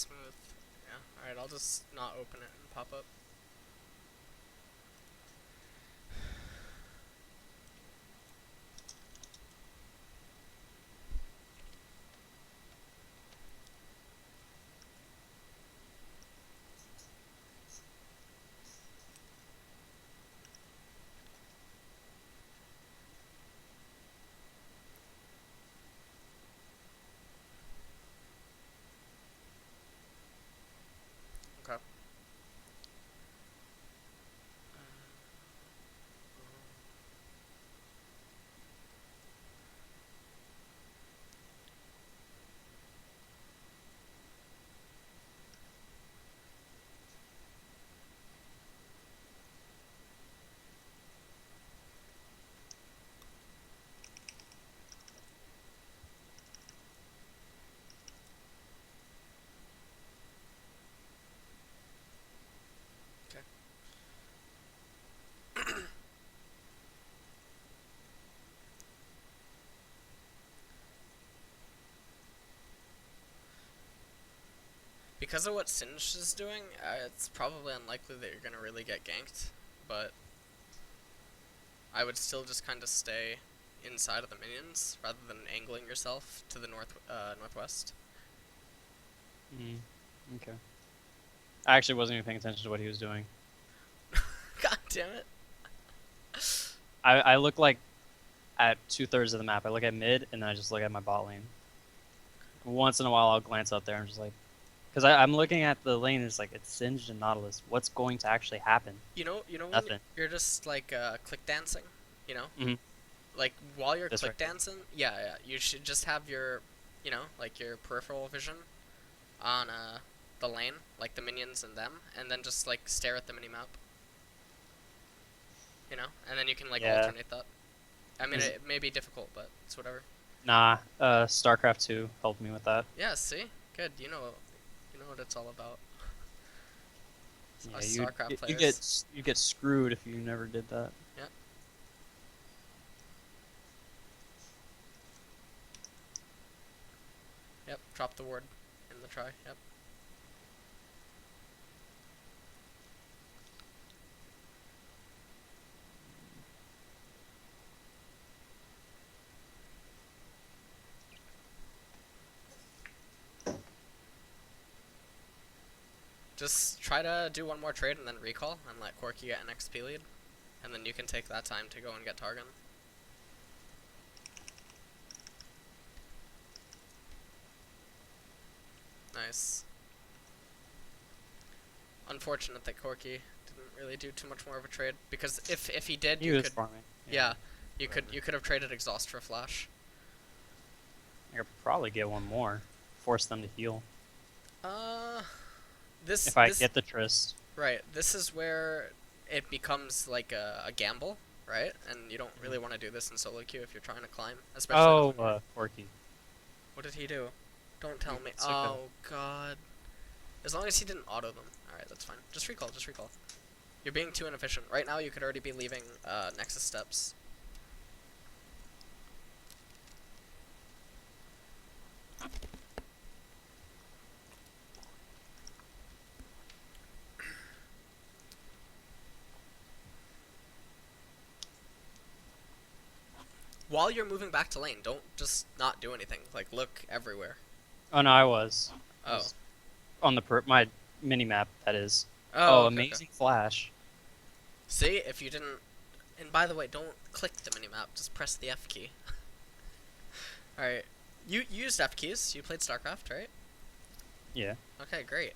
smooth. Yeah. Alright, I'll just not open it and pop up. Okay. Okay. Because of what Singe is doing, it's probably unlikely that you're gonna really get ganked, but I would still just kind of stay inside of the minions rather than angling yourself to the northwest. Mm, okay. I actually wasn't even paying attention to what he was doing. God damn it. I look like at 2/3 of the map. I look at mid, and then I just look at my bot lane. Once in a while, I'll glance up there and just like, because I'm looking at the lane. It's like it's Singed and Nautilus. What's going to actually happen? You know when Nothing. you're just like click dancing, you know, Mm-hmm. like while you're This click right here. dancing, yeah, you should just have your, like your peripheral vision on the lane, like the minions and them, and then just like stare at the mini map, and then you can like Yeah. alternate that. I mean, Is it may be difficult, but it's whatever. Nah. StarCraft 2 helped me with that. Yeah, see, good. You know what it's all about. Yeah, Us you StarCraft you players. get you get screwed if you never did that. Yeah. Yep. Drop the ward in the try. Yep. Just try to do one more trade and then recall and let Corky get an XP lead, and then you can take that time to go and get Targon. Nice. Unfortunate that Corky didn't really do too much more of a trade, because if he did, He you was could, farming. Yeah. yeah, you could Whatever. you could have traded exhaust for flash. I could probably get one more. Force them to heal. Uh, this If I this get the Trist. right. This is where it becomes like a gamble, right? And you don't Mhm. really want to do this in solo queue if you're trying to climb, especially not Oh, when you're. Corky. What did he do? Don't He tell me. took a. Oh God. As long as he didn't auto them. Alright, that's fine. Just recall, just recall. You're being too inefficient. Right now you could already be leaving Nexus steps. While you're moving back to lane, don't just not do anything. Like, look everywhere. Oh no, I was. I Oh. was on my mini map. That is. Oh, Oh, okay, okay. amazing flash. See, if you didn't... And by the way, don't click the minimap. Just press the F key. Alright. You used F keys. You played StarCraft, right? Yeah. Okay, great.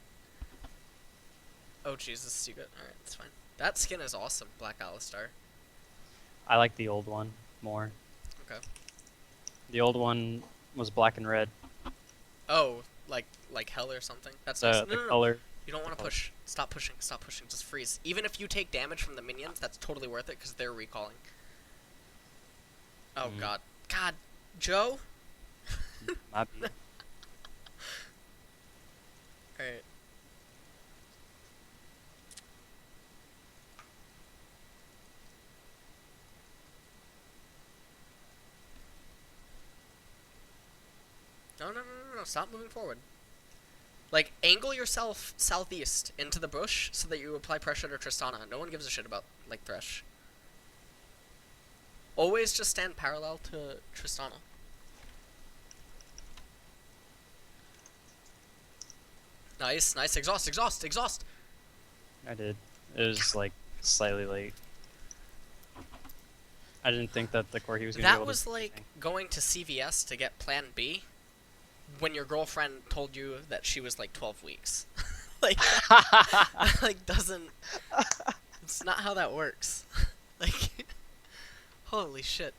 Oh, Jesus, you good. Alright, that's fine. That skin is awesome, Black Alistar. I like the old one more. Okay. The old one was black and red. Oh, like hell or something. That's nice. The No, the no, no. color. You don't The want to color. push. Stop pushing. Stop pushing. Just freeze. Even if you take damage from the minions, that's totally worth it because they're recalling. Oh Mm, God. God, Joe. might be. All right. No, no, no, no, no. Stop moving forward. Like, angle yourself southeast into the bush so that you apply pressure to Tristana. No one gives a shit about, like, Thresh. Always just stand parallel to Tristana. Nice, nice. Exhaust, exhaust, exhaust! I did. It was like slightly late. I didn't think that the Corki was gonna be That able was to. like going to CVS to get Plan B when your girlfriend told you that she was like 12 weeks. Like, like doesn't. It's not how that works. Like, holy shit.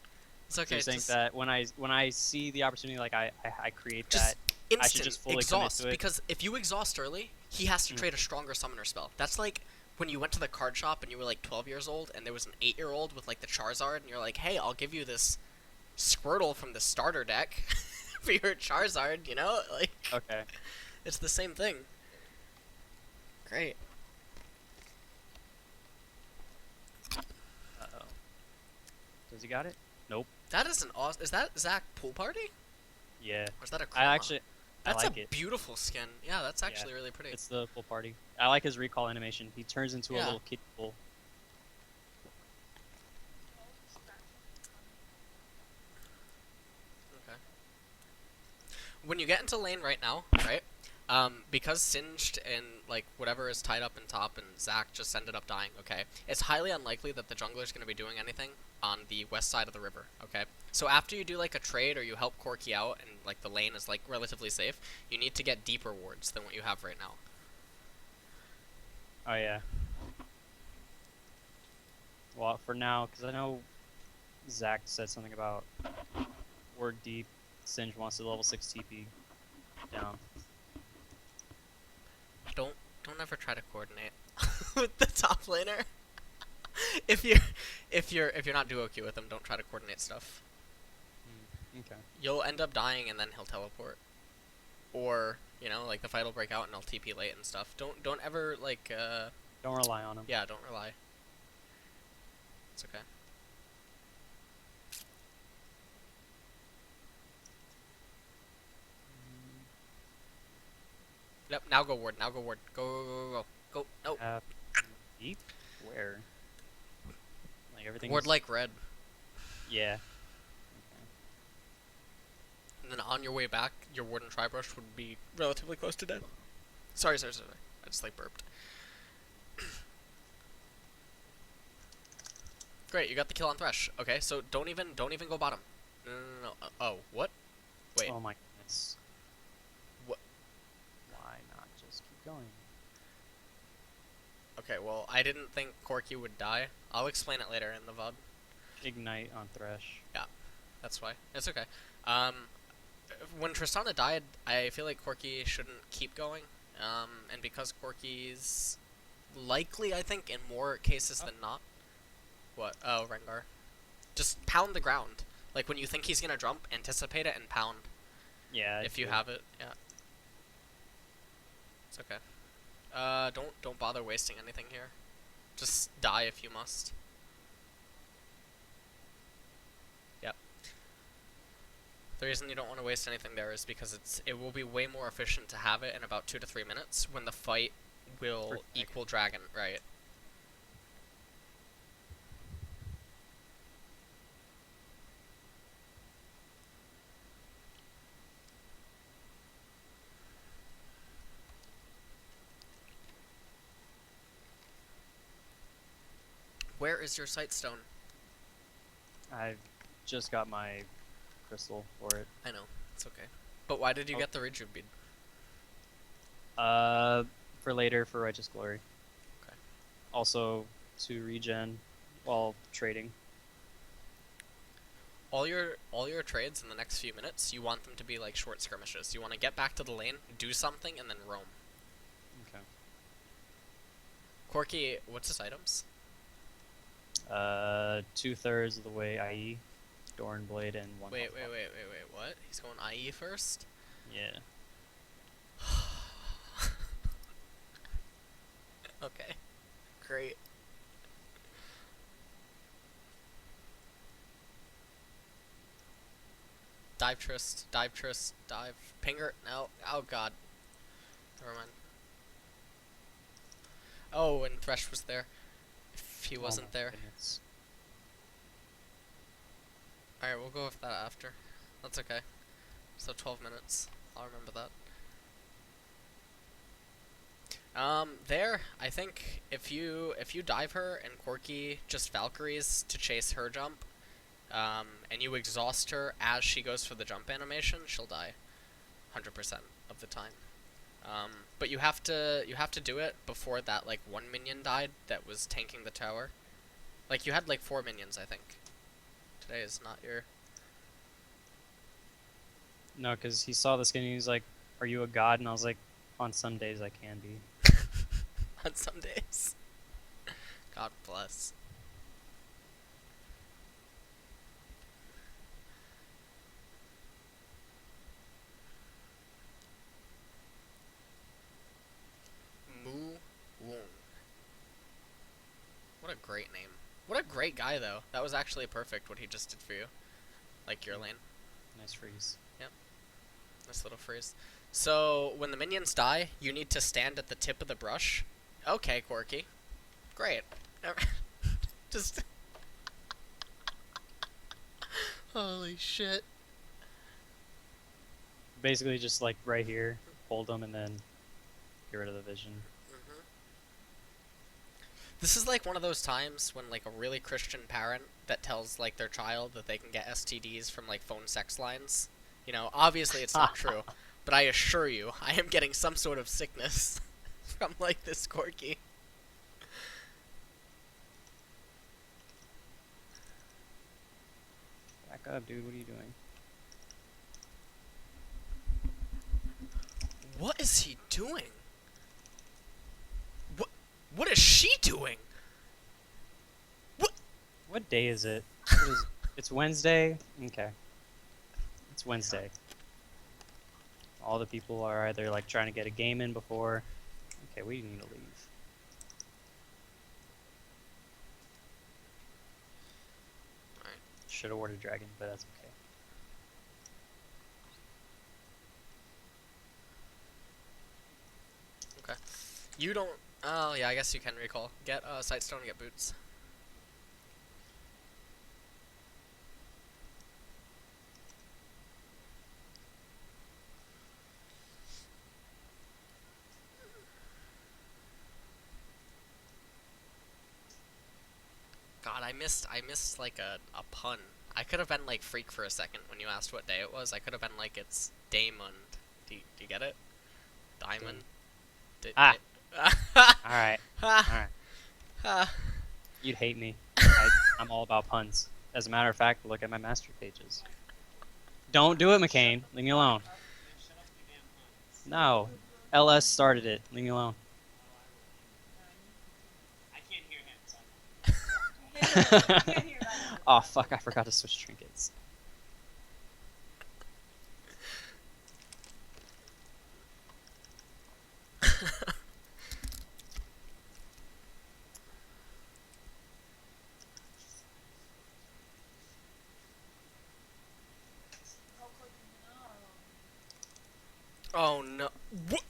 It's okay. So you think that when I see the opportunity, like I create just that, I should just fully exhaust, commit to it. because if you exhaust early, he has to trade a stronger summoner spell. That's like when you went to the card shop and you were like 12 years old and there was an 8-year-old with like the Charizard and you're like, hey, I'll give you this Squirtle from the starter deck for your Charizard, you know? Like, Okay. it's the same thing. Great. Uh-oh. Does he got it? Nope. That is an awesome. Is that Zach Pool Party? Yeah. Or is that a I Chroma? I That's like a it. beautiful skin. Yeah, that's actually really pretty. It's the full party. I like his recall animation. He turns into a Yeah. little kid bull. Okay. When you get into lane right now, right? Because Singed and like whatever is tied up in top and Zac just ended up dying, okay? It's highly unlikely that the jungler is going to be doing anything on the west side of the river, okay? So after you do like a trade or you help Corki out and like the lane is like relatively safe, you need to get deeper wards than what you have right now. Oh yeah. Well, for now, because I know Zach said something about word deep. Singe wants to level 6 TP down. Don't ever try to coordinate with the top laner. if you're not duo queue with him, don't try to coordinate stuff. Okay. You'll end up dying and then he'll teleport. Or, you know, like the fight will break out and he'll TP late and stuff. Don't ever like Don't rely on him. yeah, don't rely. It's okay. Yep, now go ward, now go ward. Go, go, go, go, go. Go, no. Deep? Where? Like everything. Ward like red. Yeah. And then on your way back, your ward and Tribrush would be relatively close to dead. Sorry. I just like burped. Great, you got the kill on Thresh. Okay, so don't even go bottom. No. Oh, what? Wait. Oh my goodness. What? Why not just keep going? Okay, well, I didn't think Corki would die. I'll explain it later in the VOD. Ignite on Thresh. Yeah, that's why. It's okay. When Tristana died, I feel like Corki shouldn't keep going. And because Corki's likely, I think, in more cases than not. What? Oh, Rengar. Just pound the ground. Like, when you think he's gonna jump, anticipate it and pound. Yeah. If you have it, yeah. It's okay. Don't bother wasting anything here. Just die if you must. Yep. The reason you don't want to waste anything there is because it will be way more efficient to have it in about 2 to 3 minutes when the fight will equal dragon, right? Where is your sight stone? I've just got my crystal for it. I know, it's okay. But why did you get the Rejuve bead? For later for Righteous Glory. Okay. Also to regen while trading. All your trades in the next few minutes, you want them to be like short skirmishes. You want to get back to the lane, do something, and then roam. Okay. Corki, what's his items? 2/3 of the way, IE, Dorn Blade, and one. Wait, what? He's going IE first? Yeah. Okay. Great. Dive Trist, dive Pinger, no. Oh god. Never mind. Oh, and Thresh was there. If he Oh my wasn't there. goodness. Alright, we'll go with that after. That's okay. So 12 minutes. I'll remember that. There, I think if you dive her and Corky just Valkyries to chase her jump, and you exhaust her as she goes for the jump animation, she'll die, 100% of the time. But you have to do it before that like one minion died that was tanking the tower. Like you had like 4 minions, I think. Today is not your. No, because he saw the skin and he was like, "Are you a god?" And I was like, "On some days I can be." On some days. God bless. Mu Wong. What a great name. What a great guy, though. That was actually perfect what he just did for you. Like your lane. Nice freeze. Yep. Nice little freeze. So, when the minions die, you need to stand at the tip of the brush. Okay, Corky. Great. Just. Holy shit. Basically, just like right here, hold them and then get rid of the vision. This is like one of those times when like a really Christian parent that tells like their child that they can get STDs from like phone sex lines. You know, obviously it's not true, but I assure you, I am getting some sort of sickness from like this Corky. Back up, dude. What are you doing? What is he doing? What is she doing? What day is it? It's Wednesday? Okay. It's Wednesday. All the people are either like trying to get a game in before. Okay, we need to leave. Alright. Should have ordered dragon, but that's okay. Okay. You don't. Oh yeah, I guess you can recall. Get Sightstone and get boots. God, I missed like a pun. I could have been like freak for a second when you asked what day it was. I could have been like it's Diamond. Do you get it? Diamond. Ah. Alright. Ha. Alright. You'd hate me. I'm all about puns. As a matter of fact, look at my master pages. Don't do it, McCain. Leave me alone. No. LS started it. Leave me alone. Oh, fuck. I forgot to switch trinkets. Oh no. What?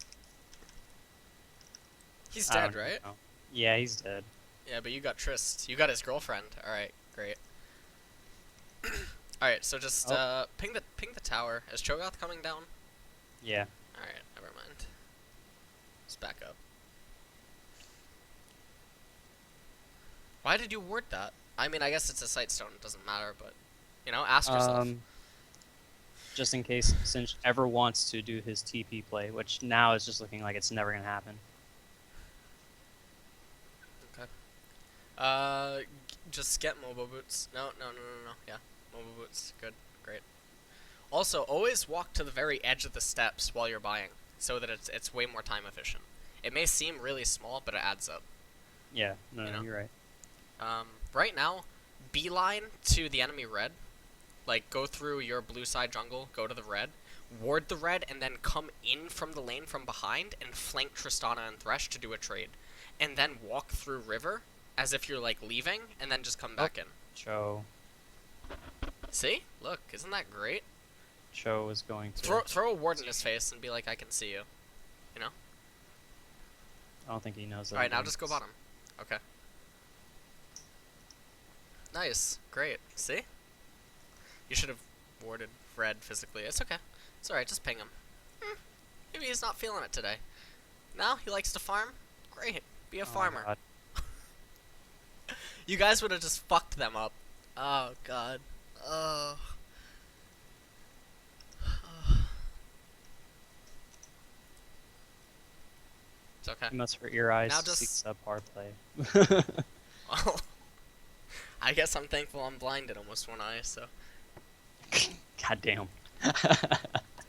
He's I dead, don't right? know. Yeah, he's dead. Yeah, but you got Trist. You got his girlfriend. All right, great. All right, so just ping the tower. Is Cho'Gath coming down? Yeah. All right, never mind. Just back up. Why did you ward that? I mean, I guess it's a Sightstone. It doesn't matter, but you know, ask yourself. Just in case Sinch ever wants to do his TP play, which now is just looking like it's never gonna happen. Okay. Just get mobile boots. No. Yeah, mobile boots. Good, great. Also, always walk to the very edge of the steps while you're buying, so that it's way more time efficient. It may seem really small, but it adds up. Yeah, no, You know? you're right. Right now, beeline to the enemy red. Like, go through your blue side jungle, go to the red, ward the red, and then come in from the lane from behind and flank Tristana and Thresh to do a trade. And then walk through river as if you're, like, leaving, and then just come back in. Cho See? Look, isn't that great? is going to Throw a ward in his face and be like, I can see you. You know? I don't think he knows that. Alright, now just go bottom. Okay. Nice. Great. See? You should have warded red physically. It's okay. It's alright, just ping him. Maybe he's not feeling it today. No? He likes to farm? Great. Be a farmer. God. You guys would have just fucked them up. Oh, God. Oh. It's okay. He must for ear eyes Now to just- seek subpar play. Well, I guess I'm thankful I'm blind in almost one eye, so, God damn.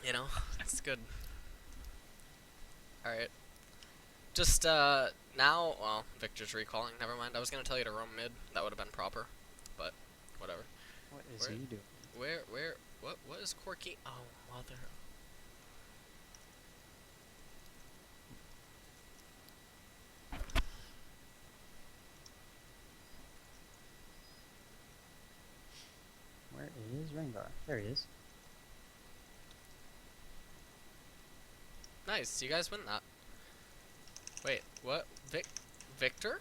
you know, it's good. Alright. Just, now, well, Victor's recalling, never mind. I was gonna tell you to roam mid, that would have been proper, but, whatever. What is Where- he doing? What is Corky? Oh, mother. Where is Rengar? There he is. Nice, you guys win that. Wait, what? Victor?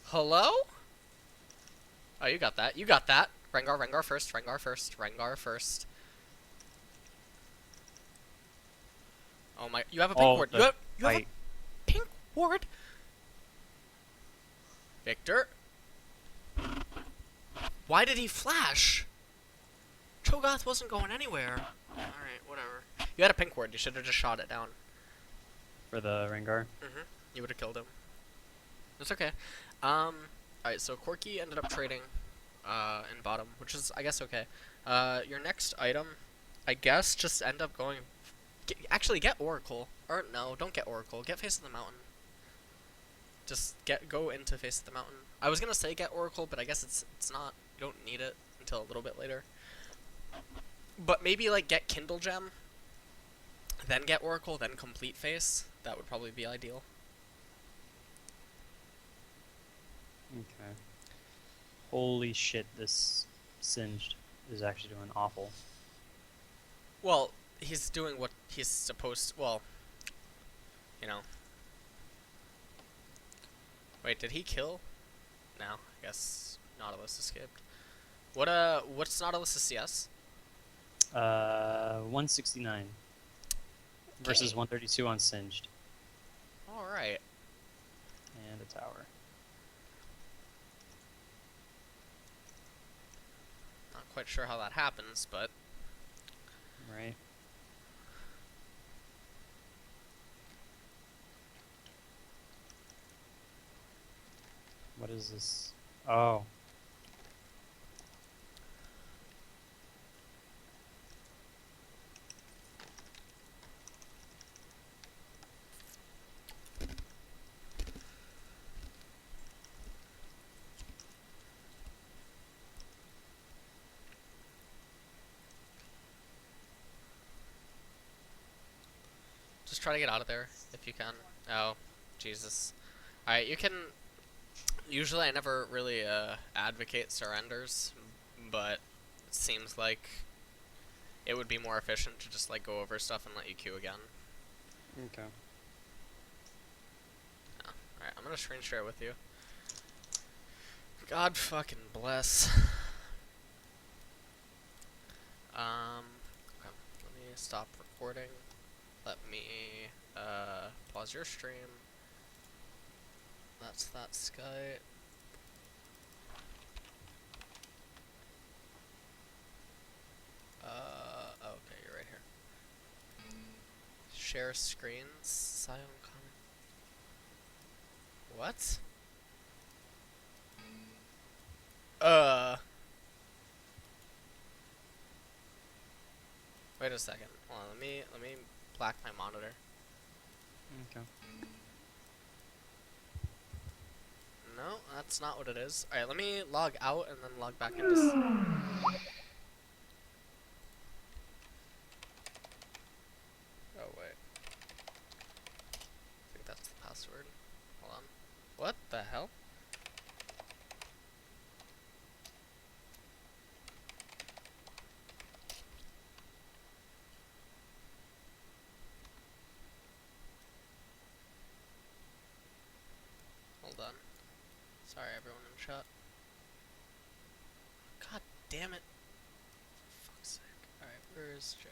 Hello? Oh, you got that. You got that. Rengar first, Rengar first, Rengar first. Oh my, you have a pink ward. You have a pink ward? Victor? Why did he flash? Cho'Gath wasn't going anywhere. Alright, whatever. You had a pink ward, you should have just shot it down. For the Rengar. You would have killed him. It's okay. Alright, so Corky ended up trading in bottom, which is, I guess, okay. Your next item, I guess, just end up going... actually, get Oracle. Or, no, don't get Oracle. Get Face of the Mountain. Just go into Face of the Mountain. I was gonna say get Oracle, but I guess it's not. You don't need it until a little bit later. But maybe, like, get Kindle Gem, then get Oracle, then complete Face. That would probably be ideal. Okay. Holy shit, this Singed is actually doing awful. Well, he's doing what he's supposed to, well, you know. Wait, did he kill? No, I guess Nautilus escaped. What's Nautilus' CS? 169 versus Okay. 132 on Singed. Alright. And a tower. Not quite sure how that happens, but Right. What is this? Oh. just try to get out of there if you can. Oh, Jesus. Alright, you can... Usually I never really advocate surrenders, but it seems like it would be more efficient to just like go over stuff and let you queue again. Okay. Yeah. Alright, I'm gonna screen share with you. God fucking bless. Okay, let me stop recording. Let me pause your stream. That's that Skype. Okay, you're right here. Share screens, Sion comment. What? Wait a second. Hold on, let me black my monitor. Okay. No, that's not what it is. Alright, let me log out and then log back into... Oh, wait. I think that's the password. Hold on. What the hell? Sorry, everyone in chat. God damn it. For fuck's sake. Alright, where is Joe?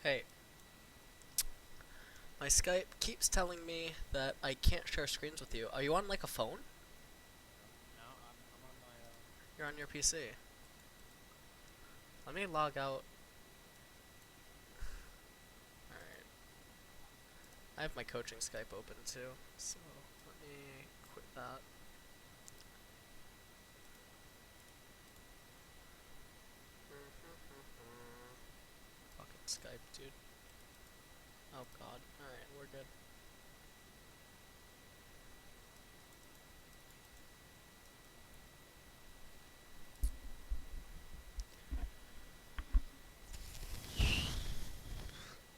Hey. My Skype keeps telling me that I can't share screens with you. Are you on like a phone? No, I'm on my. You're on your PC. Let me log out. Alright. I have my coaching Skype open too, so let me quit that. Fucking Skype, dude. Oh god. Alright, we're good.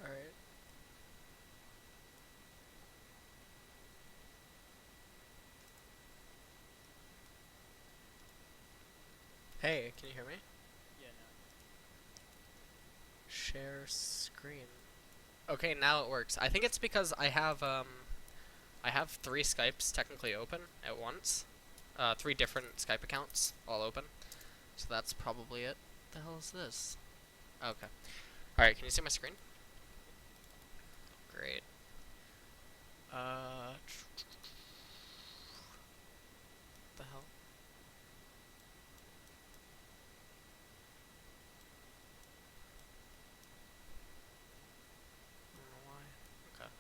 Alright. Hey, can you hear me? Yeah, no. Share screen. Okay, now it works. I think it's because I have 3 Skypes technically open at once. 3 different Skype accounts all open. So that's probably it. What the hell is this? Okay. Alright, can you see my screen? Great. What the hell? I don't know why. Okay.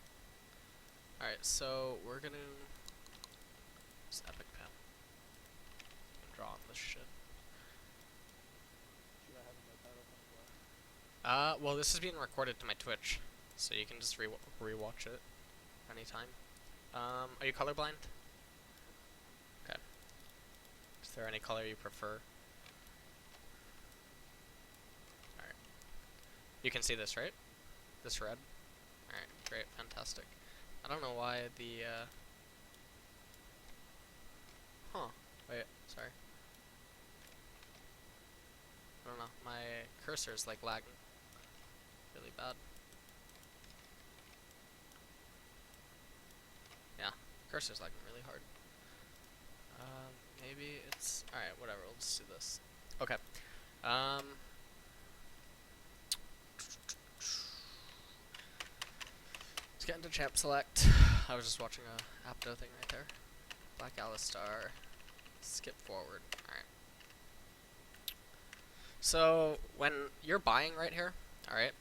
Alright, so we're gonna use Epic Pen. Draw on this shit. Should I have my title from Well, this is being recorded to my Twitch, so you can just rewatch it anytime. Are you colorblind? Okay. Is there any color you prefer? Alright. You can see this, right? This red? Alright, great, fantastic. I don't know why the, Huh. Wait, sorry. I don't know, my cursor's like lagging really bad. Yeah, cursor's lagging really hard. Maybe it's... Alright, whatever, we'll just do this. Okay. Let's get into champ select. I was just watching a Apto thing right there. Black Alistar. Skip forward. Alright. So, when you're buying right here, alright,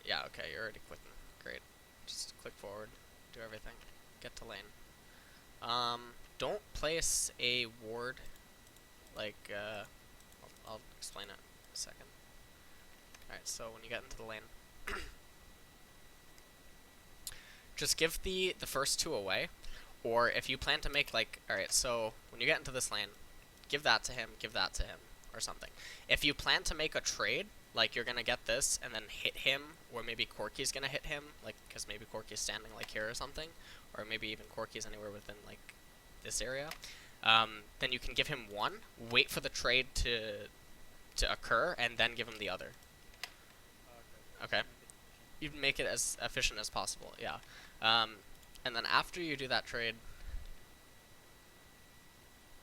yeah, okay, you're already quitting. Great. Just click forward, do everything, get to lane. Don't place a ward, like, I'll explain it in a second. Alright, so when you get into the lane, just give the first 2 away, or if you plan to make, like, alright, so when you get into this lane, give that to him, or something. If you plan to make a trade, like you're gonna get this and then hit him, or maybe Corky's gonna hit him, like, because maybe Corky's standing like here or something, or maybe even Corky's anywhere within like this area, then you can give him 1, wait for the trade to occur, and then give him the other. Okay. You make it as efficient as possible, yeah. And then after you do that trade,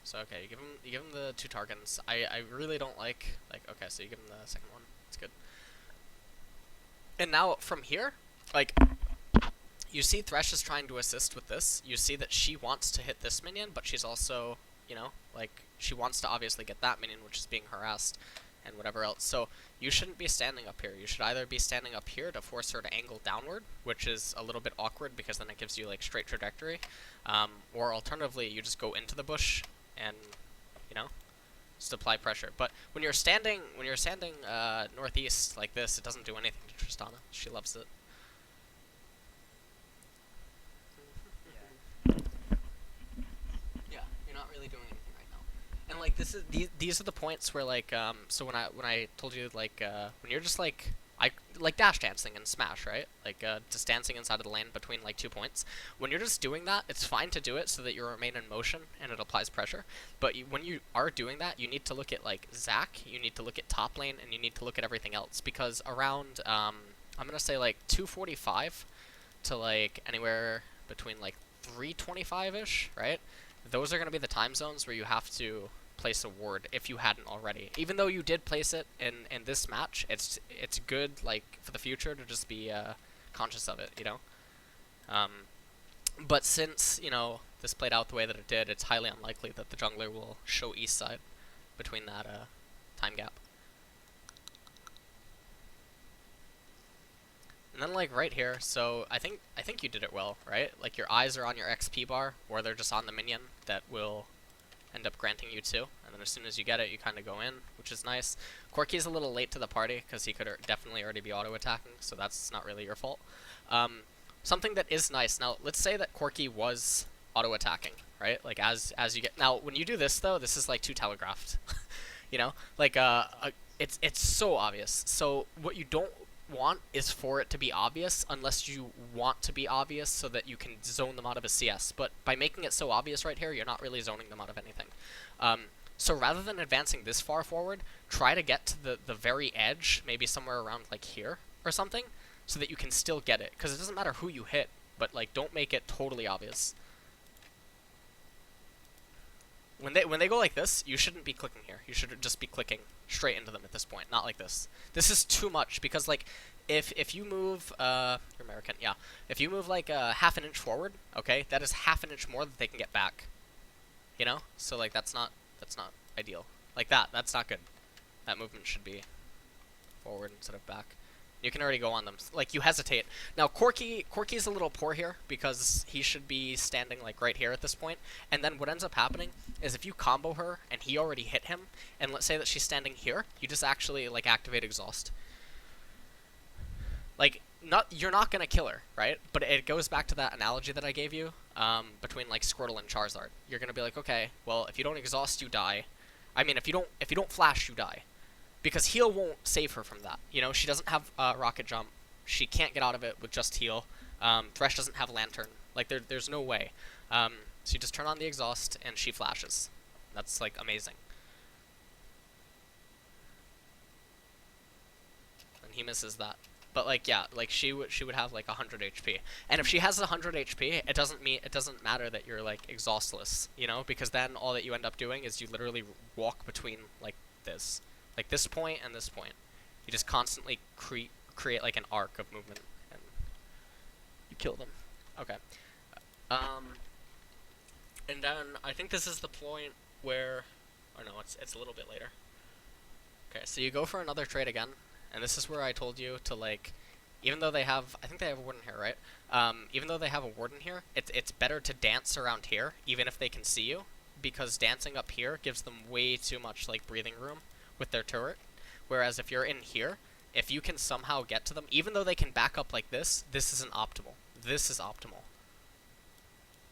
so okay, you give him the 2 targets. I really don't like okay, so you give him the second one. It's good. And now from here, like, you see Thresh is trying to assist with this. You see that she wants to hit this minion, but she's also, you know, like, she wants to obviously get that minion, which is being harassed, and whatever else. So you shouldn't be standing up here. You should either be standing up here to force her to angle downward, which is a little bit awkward because then it gives you like straight trajectory, or alternatively you just go into the bush and, you know, just apply pressure. But when you're standing northeast like this, it doesn't do anything to Tristana. She loves it. Yeah, you're not really doing anything right now. And like these are the points where like so when I told you like when you're just like like dash dancing in Smash, right? Like just dancing inside of the lane between like 2 points. When you're just doing that, it's fine to do it so that you remain in motion and it applies pressure. But when you are doing that, you need to look at like Zac, you need to look at top lane, and you need to look at everything else, because around I'm gonna say like 245 to like anywhere between like 325-ish, right? Those are gonna be the time zones where you have to place a ward if you hadn't already. Even though you did place it in this match, it's good like for the future to just be conscious of it, you know. Um, but since this played out the way that it did, it's highly unlikely that the jungler will show east side between that time gap. And then like right here, so I think you did it well, right? Like your eyes are on your XP bar, or they're just on the minion that will end up granting you 2, and then as soon as you get it, you kind of go in, which is nice. Corki's a little late to the party because he could definitely already be auto-attacking, so that's not really your fault. Something that is nice, now let's say that Corki was auto-attacking, right? Like as you get, now when you do this though, this is like too telegraphed, you know? Like it's so obvious. So what you don't want is for it to be obvious unless you want to be obvious so that you can zone them out of a CS. But by making it so obvious right here, you're not really zoning them out of anything. So rather than advancing this far forward, try to get to the very edge, maybe somewhere around like here or something, so that you can still get it. Because it doesn't matter who you hit, but like don't make it totally obvious. When they go like this, you shouldn't be clicking here. You should just be clicking straight into them at this point, not like this. This is too much, because like if you move you're American, yeah. If you move like half an inch forward, okay, that is half an inch more that they can get back. You know? So like that's not ideal. Like that's not good. That movement should be forward instead of back. You can already go on them. Like, you hesitate. Now, Corki's a little poor here because he should be standing, like, right here at this point. And then what ends up happening is if you combo her and he already hit him, and let's say that she's standing here, you just actually, like, activate Exhaust. Like, you're not going to kill her, right? But it goes back to that analogy that I gave you between, like, Squirtle and Charizard. You're going to be like, okay, well, if you don't Exhaust, you die. I mean, if you don't Flash, you die. Because heal won't save her from that. You know, she doesn't have rocket jump. She can't get out of it with just heal. Thresh doesn't have lantern. Like, there's no way. So you just turn on the exhaust and she flashes. That's like amazing. And he misses that. But like, yeah, like she would have like 100 HP. And if she has 100 HP, it doesn't matter that you're like exhaustless, you know, because then all that you end up doing is you literally walk between like this. Like this point and this point. You just constantly create like an arc of movement, and you kill them. Okay. And then I think this is the point where, or no, it's a little bit later. Okay, so you go for another trade again, and this is where I told you to like, even though they have, I think they have a warden here, right? Even though they have a warden here, it's better to dance around here, even if they can see you, because dancing up here gives them way too much like breathing room with their turret, whereas if you're in here, if you can somehow get to them, even though they can back up like this isn't optimal. This is optimal.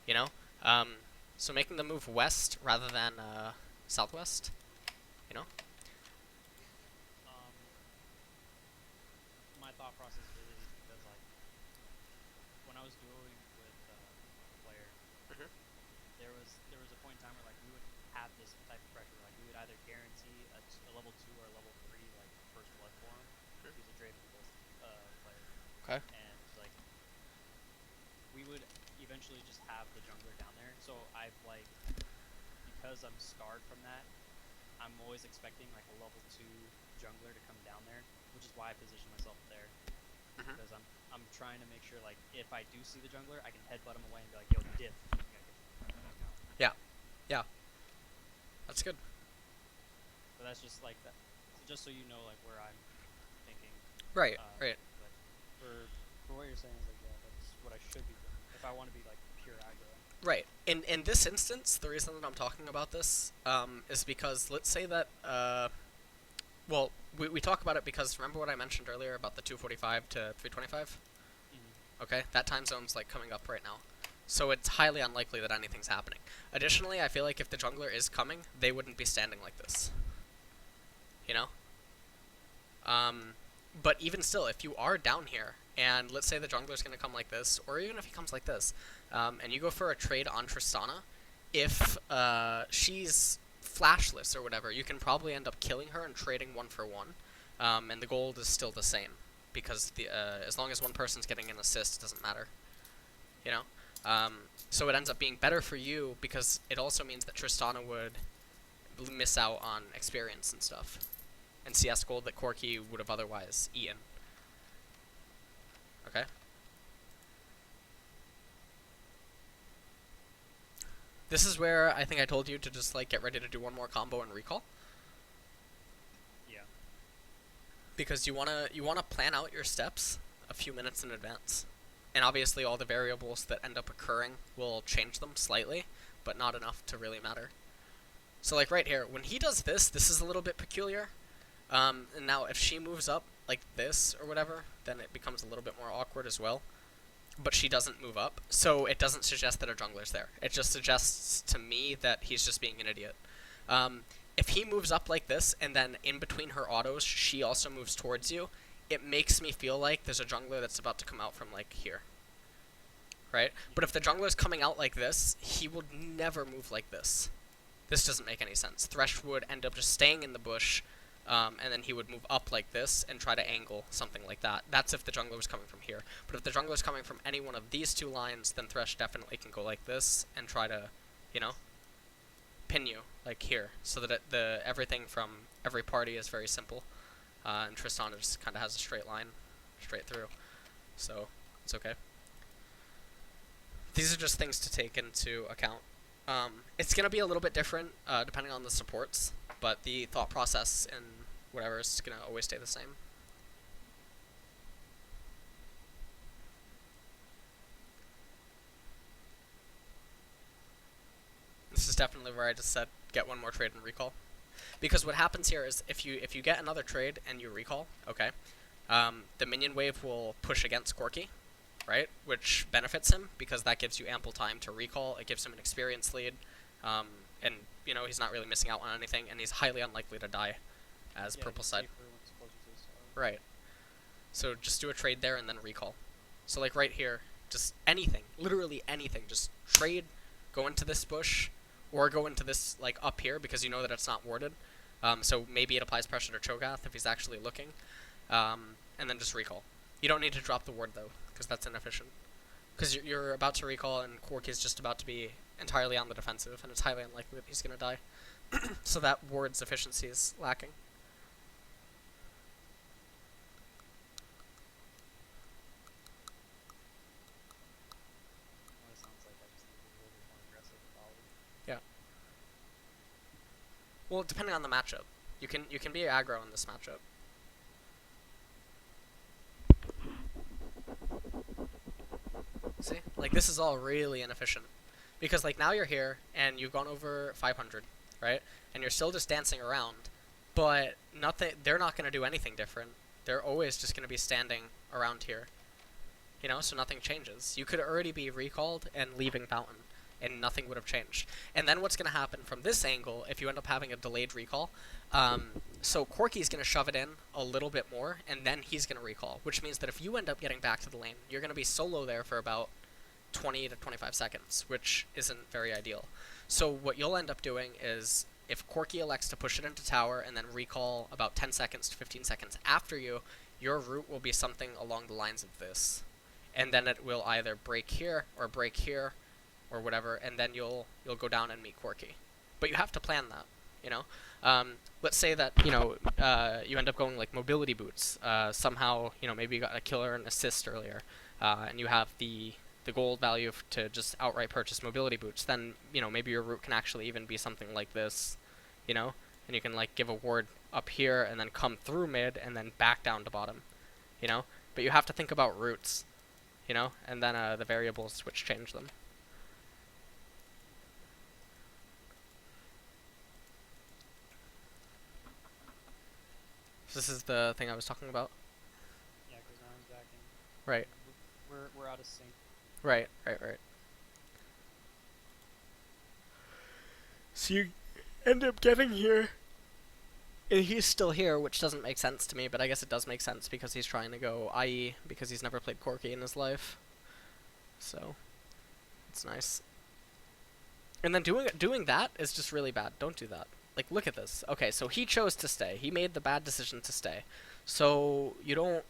You know? So making them move west rather than southwest, you know? My thought process really is because, like, when I was dueling with a player, there was a point in time where like we would have this type of pressure. Like we would either guarantee a level 2 or a level 3 like first blood for him. He's a Draven player. Okay. And like we would eventually just have the jungler down there. So I've like, because I'm scarred from that, I'm always expecting like a level 2 jungler to come down there, which is why I position myself there. Because I'm trying to make sure like if I do see the jungler, I can headbutt him away and be like, yo, dip. Yeah. That's good. But that's just like that. So just so you know, like where I'm thinking. Right. Right. But for what you're saying is like, yeah, that's what I should be doing if I want to be like pure aggro. Right. In this instance, the reason that I'm talking about this is because let's say that well, we talk about it because remember what I mentioned earlier about the 245 to 325? Okay, that time zone's like coming up right now. So it's highly unlikely that anything's happening. Additionally, I feel like if the jungler is coming, they wouldn't be standing like this. You know? But even still, if you are down here, and let's say the jungler's going to come like this, or even if he comes like this, and you go for a trade on Tristana, if she's flashless or whatever, you can probably end up killing her and trading 1-for-1, and the gold is still the same, because as long as one person's getting an assist, it doesn't matter, you know? So it ends up being better for you, because it also means that Tristana would miss out on experience and stuff, and CS gold that Corki would have otherwise eaten. Okay? This is where I think I told you to just like get ready to do one more combo and recall. Yeah. Because you wanna plan out your steps a few minutes in advance. And obviously all the variables that end up occurring will change them slightly, but not enough to really matter. So like right here, when he does this, this is a little bit peculiar. And now if she moves up like this or whatever, then it becomes a little bit more awkward as well. But she doesn't move up, so it doesn't suggest that a jungler's there. It just suggests to me that he's just being an idiot. If he moves up like this, and then in between her autos, she also moves towards you, it makes me feel like there's a jungler that's about to come out from, like, here. Right? But if the jungler's coming out like this, he would never move like this. This doesn't make any sense. Thresh would end up just staying in the bush, and then he would move up like this and try to angle something like that. That's if the jungler was coming from here. But if the jungler is coming from any one of these two lines, then Thresh definitely can go like this and try to, you know, pin you, like here. So that everything from every party is very simple. And Tristana just kind of has a straight line, straight through. So, it's okay. These are just things to take into account. It's going to be a little bit different depending on the supports, but the thought process and whatever is going to always stay the same. This is definitely where I just said get one more trade and recall. Because what happens here is if you get another trade and you recall, okay, the minion wave will push against Corki, right? Which benefits him because that gives you ample time to recall. It gives him an experience lead, and you know he's not really missing out on anything, and he's highly unlikely to die as purple side. Right. So just do a trade there and then recall. So like right here, just anything, literally anything, just trade, go into this bush, or go into this like up here because you know that it's not warded. So maybe it applies pressure to Cho'Gath if he's actually looking, and then just recall. You don't need to drop the ward though, because that's inefficient. Because you're about to recall and Quark is just about to be entirely on the defensive, and it's highly unlikely that he's going to die. So that ward's efficiency is lacking. Yeah. Well, depending on the matchup, you can be aggro in this matchup. See? Like, this is all really inefficient. Because, like, now you're here, and you've gone over 500, right? And you're still just dancing around. But they're not going to do anything different. They're always just going to be standing around here. You know, so nothing changes. You could already be recalled and leaving Fountain, and nothing would have changed. And then what's going to happen from this angle, if you end up having a delayed recall, so Corki's going to shove it in a little bit more, and then he's going to recall, which means that if you end up getting back to the lane, you're going to be solo there for about 20 to 25 seconds, which isn't very ideal. So what you'll end up doing is, if Corki elects to push it into tower and then recall about 10 seconds to 15 seconds after you, your route will be something along the lines of this. And then it will either break here, or whatever, and then you'll go down and meet Corki. But you have to plan that, you know? Let's say that, you know, you end up going like mobility boots. Somehow, you know, maybe you got a killer and assist earlier, and you have the gold value to just outright purchase mobility boots. Then, you know, maybe your route can actually even be something like this, you know? And you can like give a ward up here and then come through mid and then back down to bottom, you know? But you have to think about routes, you know? And then the variables which change them. This is the thing I was talking about. Yeah, because now he's back in. Right. We're out of sync. Right. So you end up getting here, And he's still here, which doesn't make sense to me, but I guess it does make sense because he's trying to go IE because he's never played Corki in his life. So, it's nice. And then doing that is just really bad. Don't do that. Like, look at this. Okay, so he chose to stay. He made the bad decision to stay. So you don't,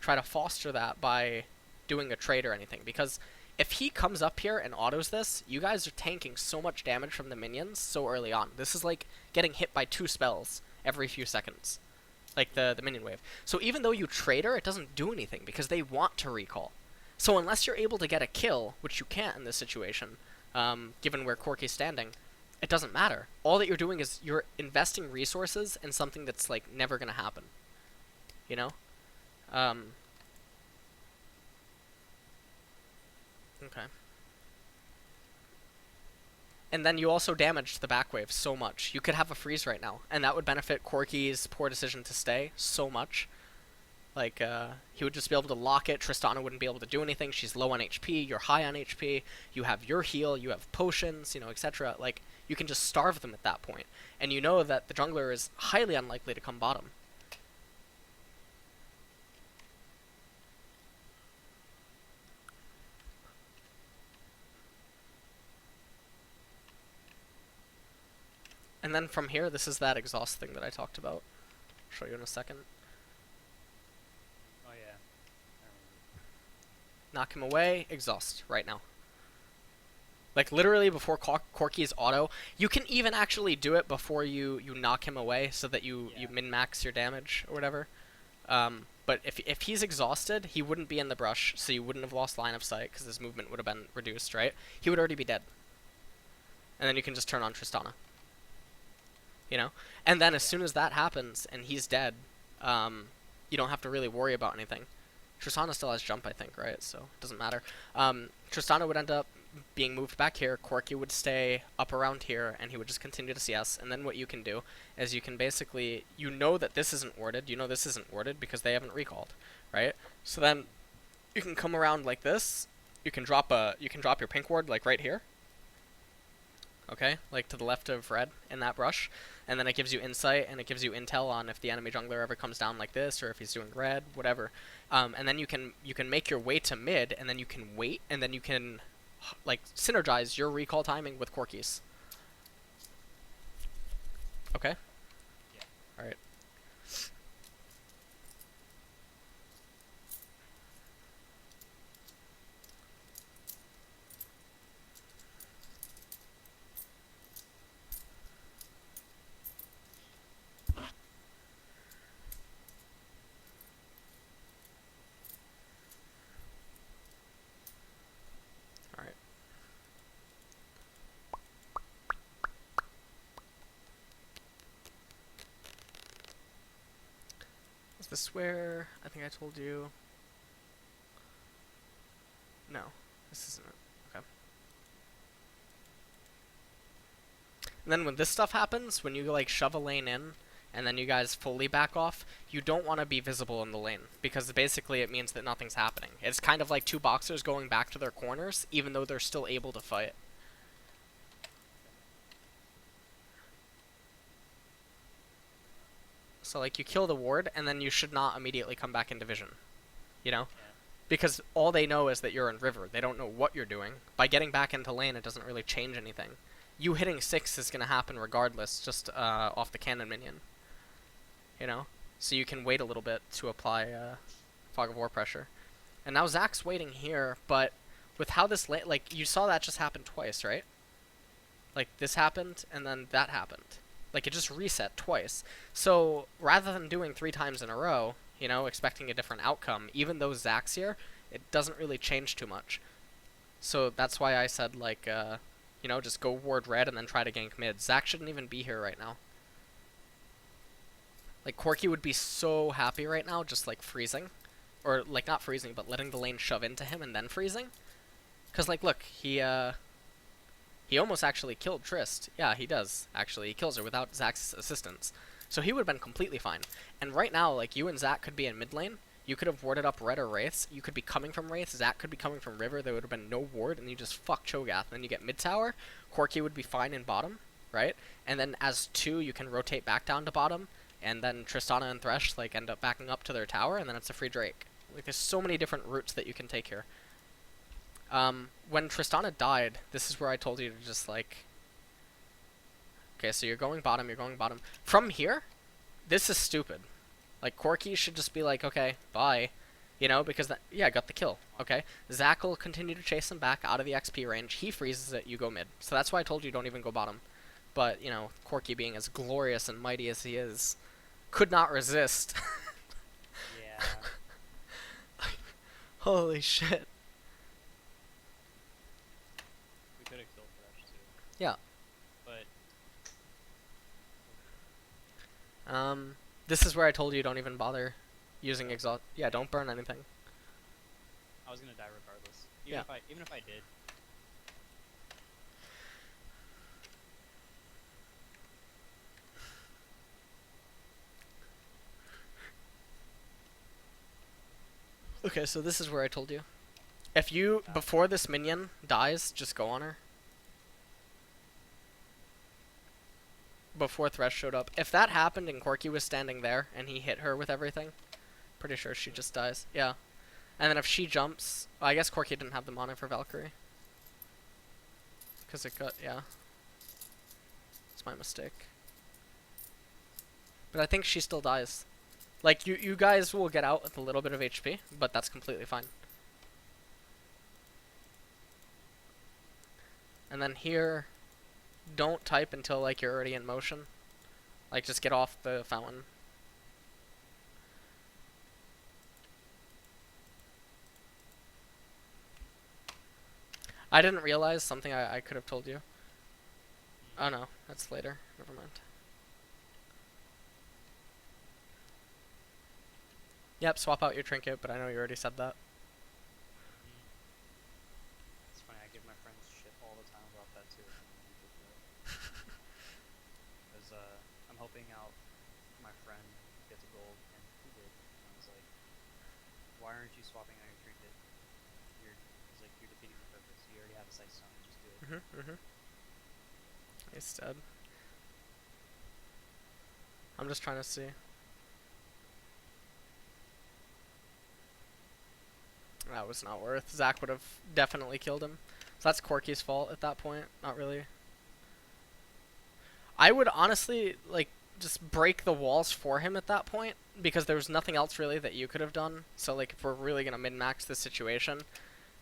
try to foster that by doing a trade or anything. Because if he comes up here and autos this, you guys are tanking so much damage from the minions so early on. This is like getting hit by 2 spells every few seconds. Like the minion wave. So even though you trade her, it doesn't do anything because they want to recall. So unless you're able to get a kill, which you can't in this situation, given where Corky's standing, it doesn't matter. All that you're doing is you're investing resources in something that's like never gonna happen. You know? Okay. And then you also damaged the back wave so much. You could have a freeze right now, and that would benefit Corky's poor decision to stay so much. Like, he would just be able to lock it. Tristana wouldn't be able to do anything. She's low on HP. You're high on HP. You have your heal. You have potions, etc. Like, you can just starve them at that point. And you know that the jungler is highly unlikely to come bottom. And then from here, this is that exhaust thing that I talked about. I'll show you in a second. Oh yeah. Knock him away, exhaust, right now. Like, literally before Corky's auto. You can even actually do it before you knock him away so that you min-max your damage or whatever. But if he's exhausted, he wouldn't be in the brush, so you wouldn't have lost line of sight because his movement would have been reduced, right? He would already be dead. And then you can just turn on Tristana. And then as soon as that happens and he's dead, you don't have to really worry about anything. Tristana still has jump, I think, right? So it doesn't matter. Tristana would end up being moved back here. Corky would stay up around here, and he would just continue to CS. And then what you can do is you can basically, that this isn't warded. This isn't warded because they haven't recalled, right? So then you can come around like this. You can drop your pink ward like right here. Okay, like to the left of red in that brush, and then it gives you insight and it gives you intel on if the enemy jungler ever comes down like this or if he's doing red, whatever. And then you can make your way to mid, and then you can wait, and then you can like synergize your recall timing with Corky's. Okay. Yeah. All right. Is this where I think I told you? No, this isn't it. Okay. And then when this stuff happens, when you like shove a lane in, and then you guys fully back off, you don't want to be visible in the lane, because basically it means that nothing's happening. It's kind of like 2 boxers going back to their corners, even though they're still able to fight. So like you kill the ward, and then you should not immediately come back into vision. Yeah. Because all they know is that you're in river. They don't know what you're doing. By getting back into lane, it doesn't really change anything. You hitting 6 is going to happen regardless, just off the cannon minion. So you can wait a little bit to apply Fog of War pressure. And now Zach's waiting here, but with how this lane, like, you saw that just happen twice, right? Like, this happened, and then that happened. Like, it just reset twice. So rather than doing 3 times in a row, expecting a different outcome, even though Zach's here, it doesn't really change too much. So that's why I said, like, just go ward red and then try to gank mid. Zach shouldn't even be here right now. Like, Corky would be so happy right now just, like, freezing. Or, like, not freezing, but letting the lane shove into him and then freezing. Because, like, look, he almost actually killed Trist. Yeah, he does, actually. He kills her without Zach's assistance. So he would have been completely fine. And right now, like, you and Zach could be in mid lane. You could have warded up red or wraiths. You could be coming from wraiths. Zach could be coming from river. There would have been no ward, and you just fuck Cho'Gath. And then you get mid tower. Corky would be fine in bottom, right? And then as 2, you can rotate back down to bottom, and then Tristana and Thresh like end up backing up to their tower, and then it's a free Drake. Like there's so many different routes that you can take here. When Tristana died, this is where I told you to just like. Okay, so you're going bottom. You're going bottom. From here, this is stupid. Like Corki should just be like, okay, bye. You know, because that, yeah, got the kill. Okay, Zac will continue to chase him back out of the XP range. He freezes it. You go mid. So that's why I told you don't even go bottom. But you know, Corki being as glorious and mighty as he is, could not resist. Yeah. Holy shit. We could have killed Thresh too. Yeah. But This is where I told you don't even bother using exhaust. Yeah, don't burn anything. I was gonna die regardless. Yeah. Even if I did. Okay, so this is where I told you. If you, before this minion dies, just go on her. Before Thresh showed up. If that happened and Corki was standing there and he hit her with everything, pretty sure she just dies. Yeah. And then if she jumps, well, I guess Corki didn't have the mana for Valkyrie. Because it got, yeah. It's my mistake. But I think she still dies. Like, you guys will get out with a little bit of HP, but that's completely fine. And then here, don't type until, like, you're already in motion. Like, just get off the fountain. I didn't realize something I could have told you. Oh no, that's later. Never mind. Yep, swap out your trinket, but I know you already said that. It's funny, I give my friends shit all the time about that too. Because I'm helping out my friend get to gold, and he did. And I was like, why aren't you swapping out your trinket? He's like, you're defeating the purpose. You already have a sight stone, just do it. Nice, Dad. I'm just trying to see. That was not worth. Zac would have definitely killed him. So that's Corki's fault at that point. Not really. I would honestly, like, just break the walls for him at that point, because there was nothing else really that you could have done. So, like, if we're really going to min-max this situation,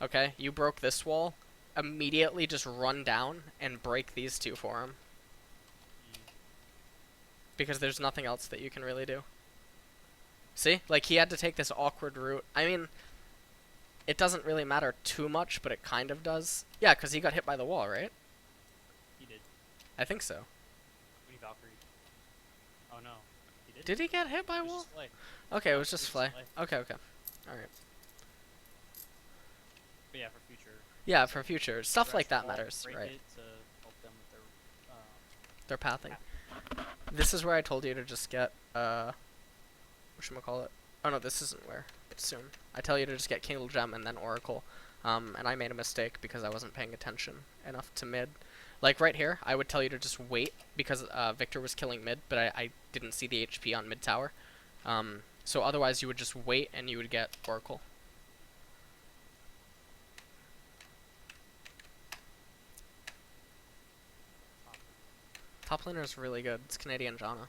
okay, you broke this wall, immediately just run down and break these two for him. Because there's nothing else that you can really do. See? Like, he had to take this awkward route. I mean, it doesn't really matter too much, but it kind of does. Yeah, because he got hit by the wall, right? He did. I think so. When he Valkyrie. Oh no. He did? Did he get hit by a wall? Okay, it was just Flay. Okay, okay. Alright. But yeah, for future. Yeah, for future. Stuff like that Wall, matters, break right? it to help them with Their pathing. This is where I told you to just get, whatchamacallit? Oh no, this isn't where. It's soon. I tell you to just get Kingdom Gem and then Oracle. And I made a mistake because I wasn't paying attention enough to mid. Like right here, I would tell you to just wait because Victor was killing mid, but I didn't see the HP on mid tower. So otherwise you would just wait and you would get Oracle. Top laner is really good. It's Canadian Janna.